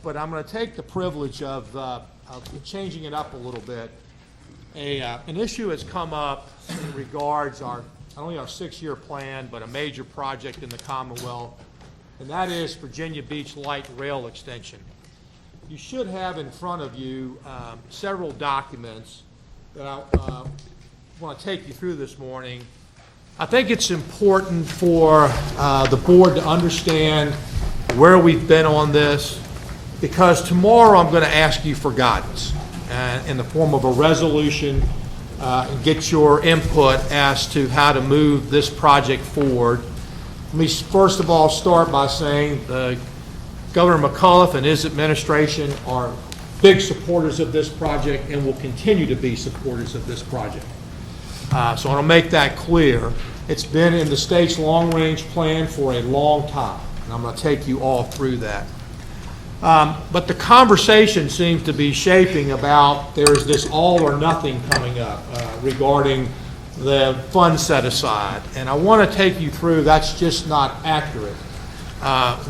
But I'm going to take the privilege of changing it up a little bit. An issue has come up in regards not only our 6-year plan, but a major project in the Commonwealth, and that is Virginia Beach Light Rail Extension. You should have in front of you several documents that I want to take you through this morning. I think it's important for the board to understand where we've been on this, because tomorrow I'm going to ask you for guidance in the form of a resolution and get your input as to how to move this project forward. Let me first of all start by saying Governor McAuliffe and his administration are big supporters of this project and will continue to be supporters of this project. So I want to make that clear. It's been in the state's long-range plan for a long time, and I'm going to take you all through that. But the conversation seems to be shaping about there's this all or nothing coming up regarding the funds set aside. And I want to take you through that's just not accurate.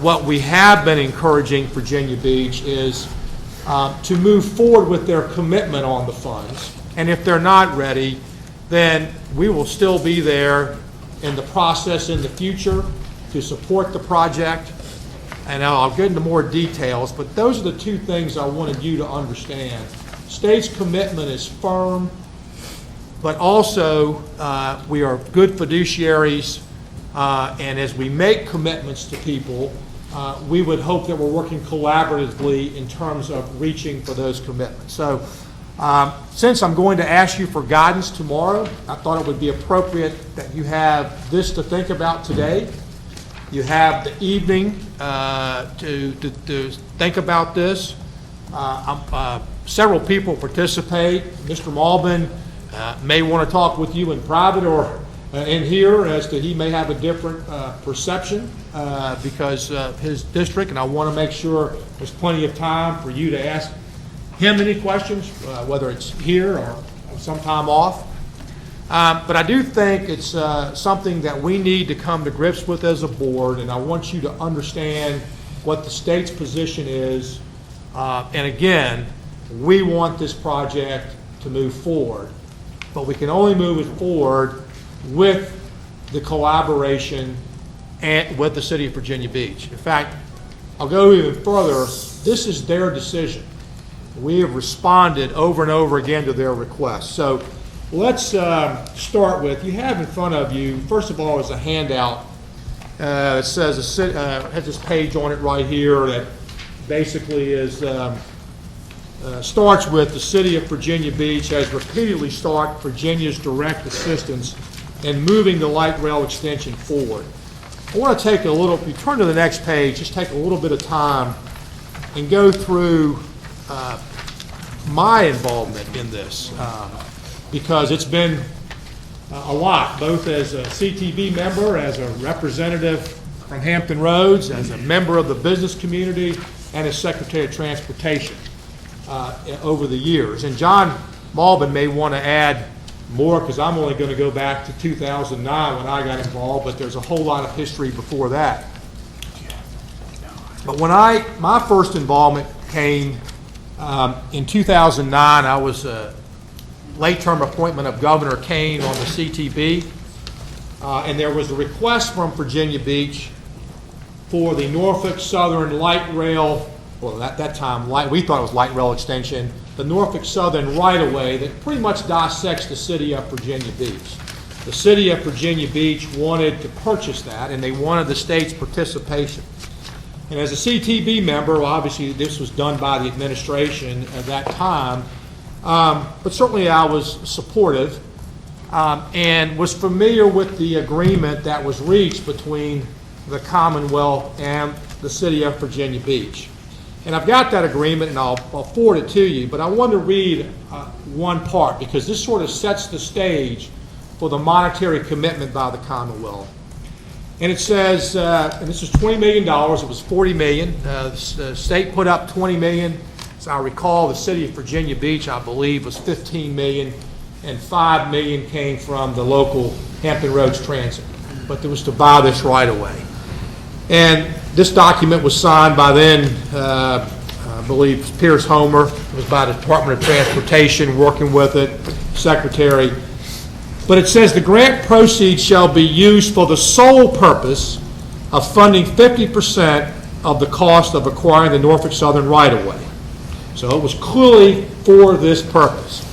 What we have been encouraging Virginia Beach is to move forward with their commitment on the funds. And if they're not ready, then we will still be there in the process in the future to support the project. And I'll get into more details, but those are the two things I wanted you to understand. State's commitment is firm, but also we are good fiduciaries, and as we make commitments to people, we would hope that we're working collaboratively in terms of reaching for those commitments. So since I'm going to ask you for guidance tomorrow, I thought it would be appropriate that you have this to think about today. You have the evening to think about this. Several people participate. Mr. Malbin may want to talk with you in private or in here as to he may have a different perception because of his district, and I want to make sure there's plenty of time for you to ask him any questions, whether it's here or sometime off. But I do think it's something that we need to come to grips with as a board, and I want you to understand what the state's position is. And again, we want this project to move forward, but we can only move it forward with the collaboration and with the city of Virginia Beach. In fact, I'll go even further. This is their decision. We have responded over and over again to their requests. So let's start with, you have in front of you, first of all, is a handout. It says, has this page on it right here that basically is starts with the city of Virginia Beach has repeatedly sought Virginia's direct assistance in moving the light rail extension forward. I want to take a little, if you turn to the next page, just take a little bit of time and go through my involvement in this. Because it's been a lot, both as a CTB member, as a representative from Hampton Roads, as a member of the business community, and as Secretary of Transportation over the years. And John Malbin may want to add more, because I'm only going to go back to 2009 when I got involved, but there's a whole lot of history before that. But when my first involvement came in 2009, I was late-term appointment of Governor Kane on the CTB, and there was a request from Virginia Beach for the Norfolk Southern Light Rail, well, at that time, we thought it was light rail extension, the Norfolk Southern right-of-way that pretty much dissects the city of Virginia Beach. The city of Virginia Beach wanted to purchase that, and they wanted the state's participation. And as a CTB member, obviously this was done by the administration at that time, but certainly I was supportive and was familiar with the agreement that was reached between the Commonwealth and the city of Virginia Beach. And I've got that agreement, and I'll forward it to you, but I want to read one part because this sort of sets the stage for the monetary commitment by the Commonwealth. And it says, and this is $20 million, it was $40 million. The state put up $20 million. As I recall, the city of Virginia Beach, I believe, was $15 million, and $5 million came from the local Hampton Roads Transit. But it was to buy this right away. And this document was signed by then, I believe, Pierce Homer. It was by the Department of Transportation working with it, Secretary. But it says the grant proceeds shall be used for the sole purpose of funding 50% of the cost of acquiring the Norfolk Southern right-of-way. So it was clearly for this purpose.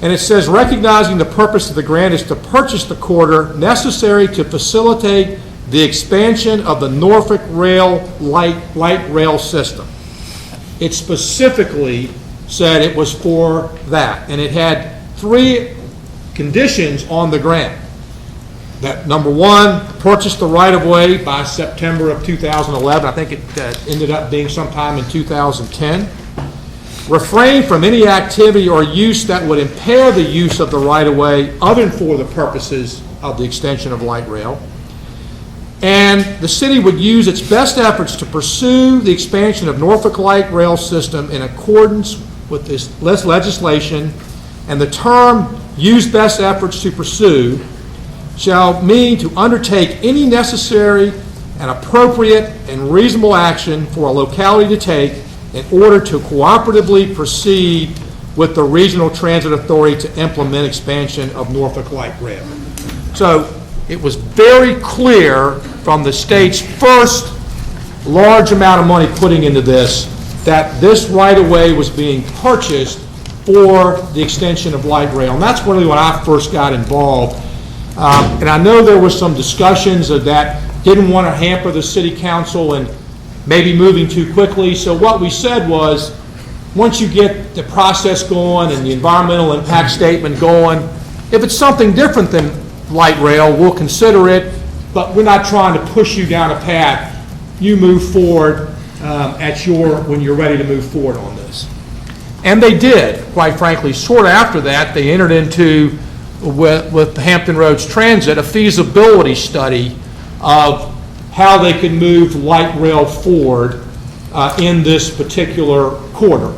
And it says, recognizing the purpose of the grant is to purchase the corridor necessary to facilitate the expansion of the Norfolk light rail system. It specifically said it was for that. And it had 3 conditions on the grant. That number 1, purchase the right-of-way by September of 2011. I think it ended up being sometime in 2010. Refrain from any activity or use that would impair the use of the right-of-way other than for the purposes of the extension of light rail. And the city would use its best efforts to pursue the expansion of Norfolk light rail system in accordance with this legislation, and the term use best efforts to pursue shall mean to undertake any necessary and appropriate and reasonable action for a locality to take in order to cooperatively proceed with the Regional Transit Authority to implement expansion of Norfolk light rail. So it was very clear from the state's first large amount of money putting into this that this right-of-way was being purchased for the extension of light rail. And that's really when I first got involved. And I know there was some discussions of that, didn't want to hamper the city council and maybe moving too quickly. So what we said was, once you get the process going and the environmental impact statement going, if it's something different than light rail, we'll consider it, but we're not trying to push you down a path. You move forward when you're ready to move forward on this. And they did, quite frankly. Short after that, they entered into, with Hampton Roads Transit, a feasibility study of how they could move light rail forward in this particular corridor.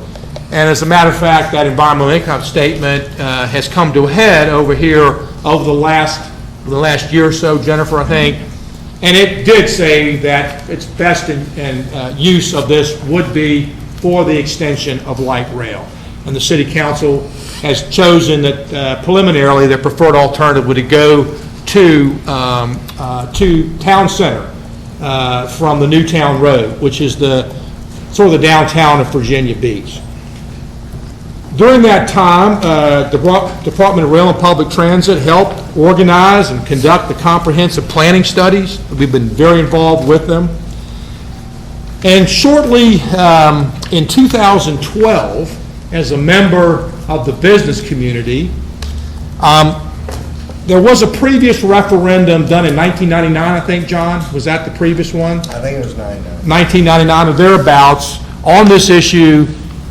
And as a matter of fact, that environmental impact statement has come to a head over here over the last year or so, Jennifer, I think. And it did say that its best use of this would be for the extension of light rail. And the City Council has chosen that preliminarily their preferred alternative would go to Town Center from the Newtown Road, which is sort of the downtown of Virginia Beach. During that time, the Department of Rail and Public Transit helped organize and conduct the comprehensive planning studies. We've been very involved with them. And shortly in 2012, as a member of the business community, there was a previous referendum done in 1999, I think, John. Was that the previous one? I think it was 99. 1999 or thereabouts, on this issue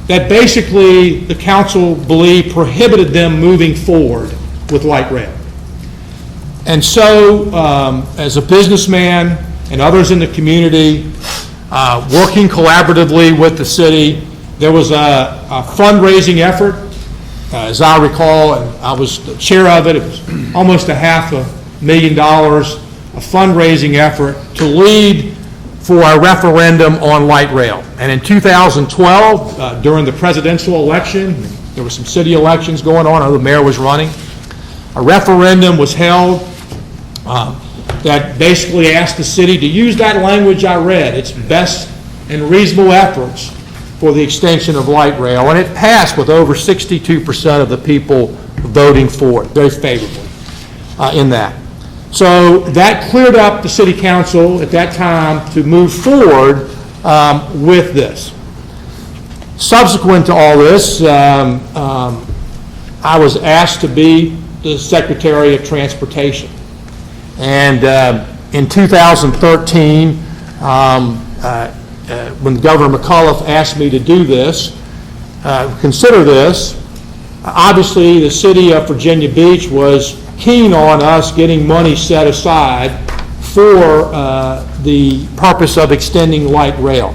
that basically the council believed prohibited them moving forward with light rail. And so, as a businessman and others in the community, working collaboratively with the city, there was a fundraising effort. As I recall, and I was the chair of it, it was almost $500,000, a fundraising effort to lead for a referendum on light rail. And in 2012, during the presidential election, there were some city elections going on, I know the mayor was running, a referendum was held that basically asked the city to use that language I read, its best and reasonable efforts for the extension of light rail, and it passed with over 62% of the people voting for it, very favorably in that. So that cleared up the city council at that time to move forward with this. Subsequent to all this, I was asked to be the Secretary of Transportation. And in 2013, when Governor McAuliffe asked me to do this, consider this, obviously the city of Virginia Beach was keen on us getting money set aside for the purpose of extending light rail.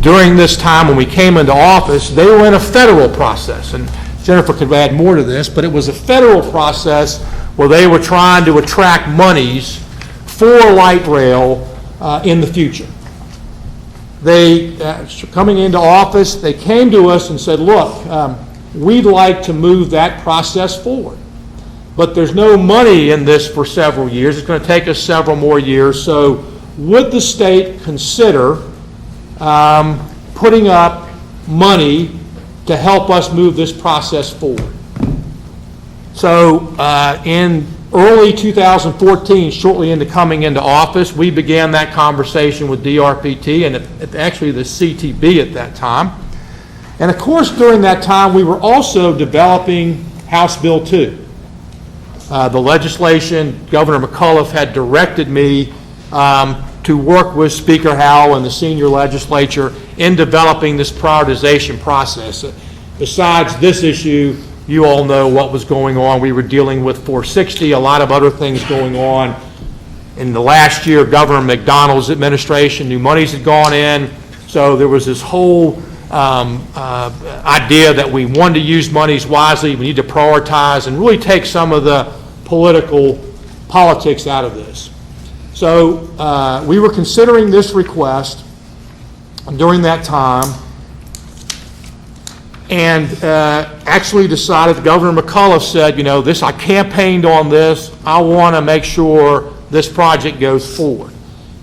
During this time when we came into office, they were in a federal process, and Jennifer could add more to this, but it was a federal process where they were trying to attract monies for light rail in the future. They, coming into office, they came to us and said, look, we'd like to move that process forward. But there's no money in this for several years. It's going to take us several more years. So would the state consider putting up money to help us move this process forward? So in early 2014, shortly into coming into office, we began that conversation with DRPT and actually the CTB at that time. And of course, during that time, we were also developing House Bill 2. The legislation, Governor McAuliffe had directed me to work with Speaker Howell and the senior legislature in developing this prioritization process. Besides this issue, you all know what was going on. We were dealing with 460, a lot of other things going on. In the last year, Governor McDonnell's administration, new monies had gone in, so there was this whole idea that we wanted to use monies wisely, we need to prioritize and really take some of the politics out of this. So we were considering this request during that time, and actually decided, Governor McAuliffe said, you know, I campaigned on this, I want to make sure this project goes forward.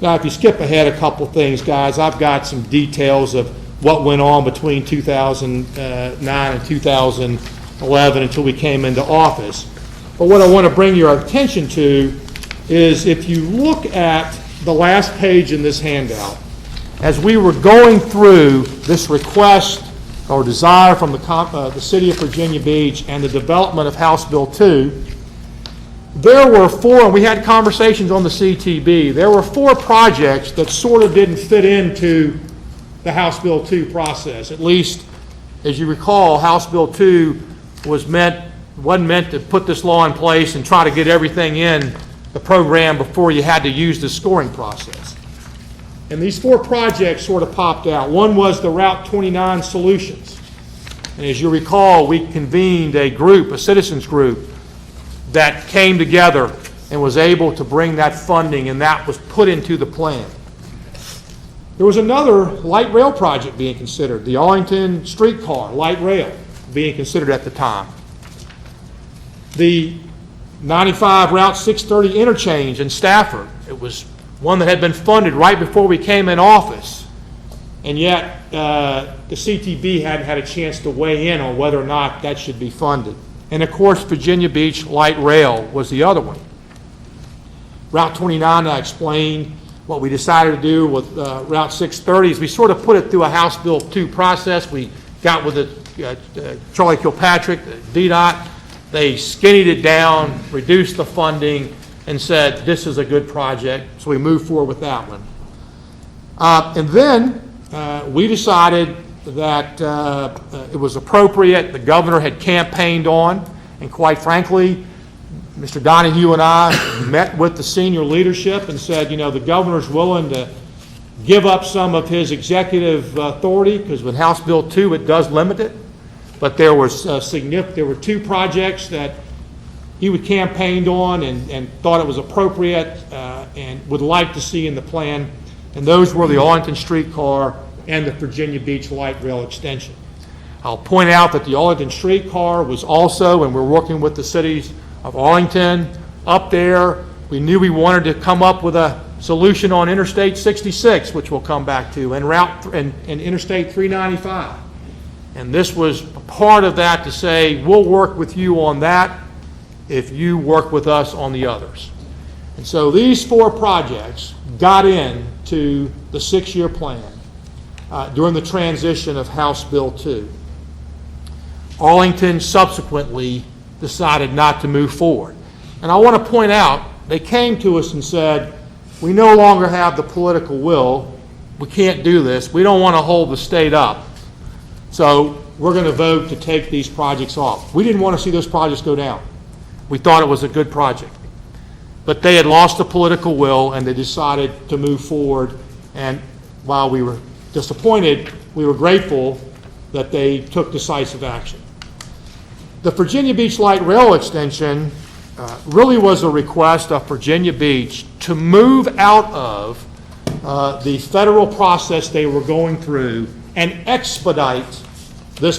Now, if you skip ahead a couple things, guys, I've got some details of what went on between 2009 and 2011 until we came into office. But what I want to bring your attention to is if you look at the last page in this handout, as we were going through this request or desire from the City of Virginia Beach and the development of House Bill 2, there were four, and we had conversations on the CTB, there were four projects that sort of didn't fit into the House Bill 2 process. At least, as you recall, House Bill 2 wasn't meant to put this law in place and try to get everything in the program before you had to use the scoring process. And these four projects sort of popped out. One was the Route 29 solutions. And as you recall, we convened a group, a citizens group, that came together and was able to bring that funding, and that was put into the plan. There was another light rail project being considered, the Arlington streetcar light rail being considered at the time. The 95 Route 630 interchange in Stafford, it was one that had been funded right before we came in office, and yet the CTB hadn't had a chance to weigh in on whether or not that should be funded. And of course, Virginia Beach light rail was the other one. Route 29, I explained what we decided to do with Route 630 is we sort of put it through a House Bill 2 process. We got with Charlie Kilpatrick, the DDOT. They skinnied it down, reduced the funding, and said, this is a good project. So we moved forward with that one. And then we decided that it was appropriate. The governor had campaigned on, and quite frankly, Mr. Donahue and I met with the senior leadership and said, you know, the governor's willing to give up some of his executive authority, because with House Bill 2 it does limit it. But there were two projects that he would campaigned on and thought it was appropriate and would like to see in the plan, and those were the Arlington streetcar and the Virginia Beach light rail extension. I'll point out that the Arlington streetcar was also, and we're working with the cities of Arlington up there. We knew we wanted to come up with a solution on Interstate 66, which we'll come back to, and Interstate 395. And this was part of that to say, we'll work with you on that if you work with us on the others. And so these four projects got into the 6-year plan during the transition of House Bill 2. Arlington subsequently decided not to move forward. And I want to point out, they came to us and said, we no longer have the political will, we can't do this, we don't want to hold the state up, so we're going to vote to take these projects off. We didn't want to see those projects go down. We thought it was a good project. But they had lost the political will and they decided to move forward, and while we were disappointed, we were grateful that they took decisive action. The Virginia Beach light rail extension really was a request of Virginia Beach to move out of the federal process they were going through and expedite this